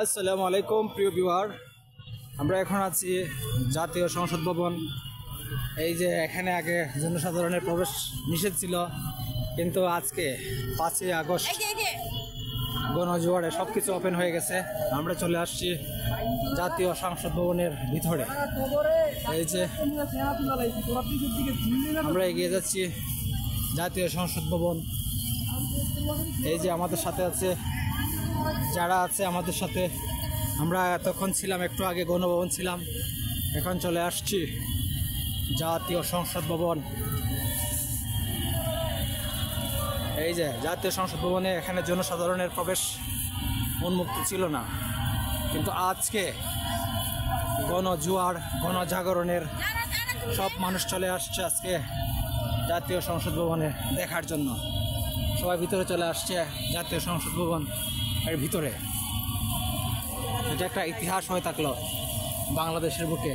আসসালামু আলাইকুম প্রিয় ভিউয়ার, আমরা এখন আছি জাতীয় সংসদ ভবন। এই যে এখানে আগে জনসাধারণের প্রবেশ নিষেধ ছিল, কিন্তু আজকে 5ই আগস্ট গণজোয়ারে সব কিছু ওপেন হয়ে গেছে। আমরা চলে আসছি জাতীয় সংসদ ভবনের ভিতরে। এই যে আমরা এগিয়ে যাচ্ছি জাতীয় সংসদ ভবন। এই যে আমাদের সাথে আছে যারা আছে আমাদের সাথে, আমরা এতক্ষণ ছিলাম, একটু আগে গণভবন ছিলাম, এখন চলে আসছি জাতীয় সংসদ ভবন। এই যে জাতীয় সংসদ ভবনে এখানে জনসাধারণের প্রবেশ উন্মুক্ত ছিল না, কিন্তু আজকে গণজোয়ার গণজাগরণের সব মানুষ চলে আসছে আজকে জাতীয় সংসদ ভবনে দেখার জন্য। সবাই ভিতরে চলে আসছে জাতীয় সংসদ ভবন এর ভিতরে। এটা একটা ইতিহাস হয়ে থাকলো বাংলাদেশের বুকে।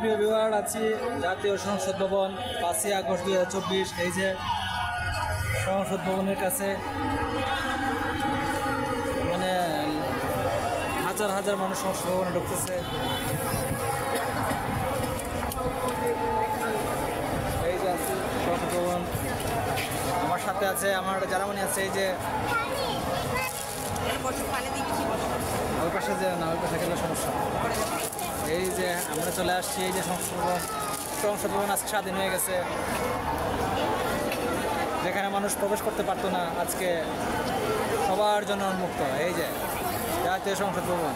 প্রিয় ভিউয়ার, আছি জাতীয় সংসদ ভবন, 5ই আগস্ট 2024। এই যে সংসদ ভবনের কাছে মানে হাজার হাজার মানুষ সংসদ ভবনে ঢুকতেছে। এই যে আছে সংসদ ভবন, আমার সাথে আছে আমার যারা মনে আছে। এই যে ওই পাশে যে না, ওই পাশে গেলে সমস্যা। এই যে আমরা চলে আসছি এই যে সংসদ ভবন আজকে স্বাধীন হয়ে গেছে। যেখানে মানুষ প্রবেশ করতে পারতো না, আজকে সবার জন্য উন্মুক্ত। এই যে জাতীয় সংসদ ভবন।